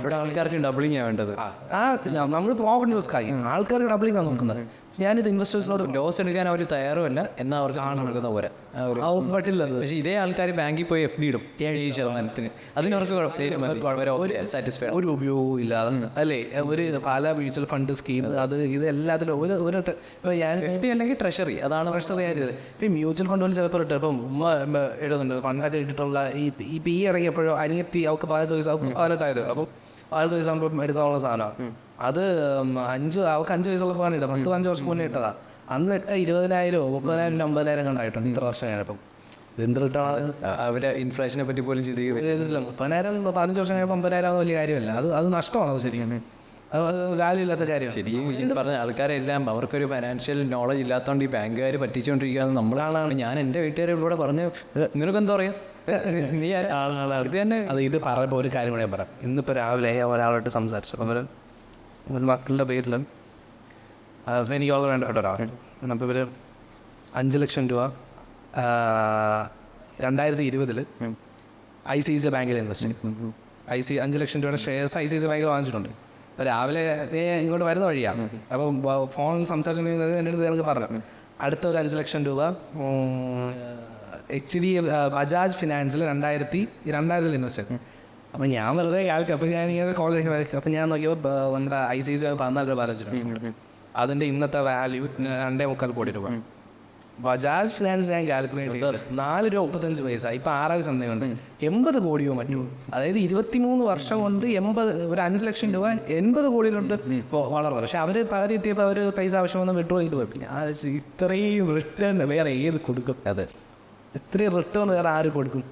ഇവിടെ ആൾക്കാർക്ക് ഡബിളിംഗ് വേണ്ടത്. നമ്മൾ പ്രോഫിറ്റ് റിസ്ക് ആയി ആൾക്കാർക്ക് ഡബിളിംഗ് ആണ് നോക്കുന്നത്. ഞാനിത് ഇൻവെസ്റ്റേഴ്സിനോട് ലോസ് എടുക്കാൻ അവർ തയ്യാറുമല്ല എന്നാൽ അവർക്ക് കൊടുക്കുന്ന പോലെ പറ്റില്ല. പക്ഷേ ഇതേ ആൾക്കാർ ബാങ്കിൽ പോയി FD ഇടും 7%. അതിനവർക്ക് സാറ്റിസ്ഫൈഡ് ഒരു ഉപയോഗവും ഇല്ലാതെ അല്ലേ. ഒരു പല മ്യൂച്വൽ ഫണ്ട് സ്കീം അത് ഇത് എല്ലാത്തിലും ഒരു ഞാൻ FD അല്ലെങ്കിൽ ട്രഷറി, അതാണ് ട്രഷറി ആയത്. ഇപ്പം മ്യൂച്വൽ ഫണ്ടുകൾ ചിലപ്പോൾ ഇട്ട് ഇപ്പം ഉമ്മ ഇടുന്നുണ്ട്. ഫണ്ടൊക്കെ ഇട്ടിട്ടുള്ള ഈ ഇറങ്ങിയപ്പോഴും അനിയത്തി അവർക്ക് 18 വയസ്സ് 18 അപ്പം 18 വയസ്സാകുമ്പോൾ എടുക്കാനുള്ള സാധനമാണ്. അത് അവർക്ക് 5 വയസ്സുള്ളപ്പോൾ ഇടാം. 10-5 വർഷം മുന്നേ ഇട്ടതാ. അന്ന് ഇട്ട 20,000 30,000 50,000 കണ്ടായിട്ടുണ്ട്. ഇത്ര വർഷം കഴിഞ്ഞപ്പം എന്ത് റിട്ടേൺ അവരെ ഇൻഫ്ലേഷനെ പറ്റി പോലും ചിന്തിക്കുന്നില്ല. 30,000 15 വർഷം കഴിയുമ്പോൾ 50,000 വലിയ കാര്യമല്ല. അത് നഷ്ടമാണ്. അത് ശരിയാണ്, അത് വാല്യൂ ഇല്ലാത്ത കാര്യം. ശരിയും പറഞ്ഞ ആൾക്കാരെല്ലാം അവർക്കൊരു ഫൈനാൻഷ്യൽ നോളജ് ഇല്ലാത്തതുകൊണ്ട് ഈ ബാങ്കുകാർ പറ്റിച്ചുകൊണ്ടിരിക്കുകയാണ്. നമ്മളാണ് ഞാൻ എൻ്റെ വീട്ടുകാരെ ഇവിടെ പറഞ്ഞ് നിനക്കെന്താ പറയാം നീ ഇത് തന്നെ. ഇത് പറയുമ്പോൾ ഒരു കാര്യം കൂടെ ഞാൻ പറയാം. ഇന്നിപ്പോൾ രാവിലെ ഒരാളോട്ട് സംസാരിച്ചു. അവർ മക്കളുടെ പേരിൽ എനിക്ക് വളരെ വേണ്ട ഒരാൾ. അപ്പോൾ ഇവർ 5 ലക്ഷം രൂപ 2020 ICICI ബാങ്കിൽ ഇൻവെസ്റ്റ് ചെയ്തു. 5 ലക്ഷം രൂപയുടെ ഷെയർസ് ICICI ബാങ്കിൽ വാങ്ങിച്ചിട്ടുണ്ട്. രാവിലെ ഇങ്ങോട്ട് വരുന്ന വഴിയാണ്. അപ്പം ഫോൺ സംസാരിച്ചിട്ടുണ്ടെങ്കിൽ എൻ്റെ അടുത്ത് ഞങ്ങൾക്ക് പറഞ്ഞു അടുത്ത ഒരു 5 ലക്ഷം രൂപ ബജാജ് ഫിനാൻസിൽ 2000 ഇൻവെസ്റ്റ് ചെയ്തു. അപ്പം ഞാൻ വെറുതെ കാൽക്കും. അപ്പം ഞാനിങ്ങനെ കോളേജ് അപ്പം ഞാൻ നോക്കിയപ്പോൾ നമ്മുടെ ICICI 14 രൂപ വെച്ചിട്ടുണ്ട്. അതിൻ്റെ ഇന്നത്തെ വാല്യൂ 2.25 കോടി രൂപ. ബജാജ് ഫിനാൻസ് ഞാൻ കാൽക്കുലേറ്റ് ചെയ്തത് 4 രൂപ 35 പൈസ. ഇപ്പം 6 സമയം കൊണ്ട് 80 കോടിയോ മറ്റോ. അതായത് 23 വർഷം കൊണ്ട് 80 ഒരു 5 ലക്ഷം രൂപ 80 കോടിയിലോട്ട് വളർന്നു. പക്ഷെ അവർ പകുതി എത്തിയപ്പോൾ അവർ പൈസ ആവശ്യമൊന്നും വിഡ്രോ ചെയ്ത് പോയി. ഇത്രയും റിട്ടേൺ വേറെ ഏത് കൊടുക്കും? അതെ, ഇത്രയും റിട്ടേൺ വേറെ ആര് കൊടുക്കും?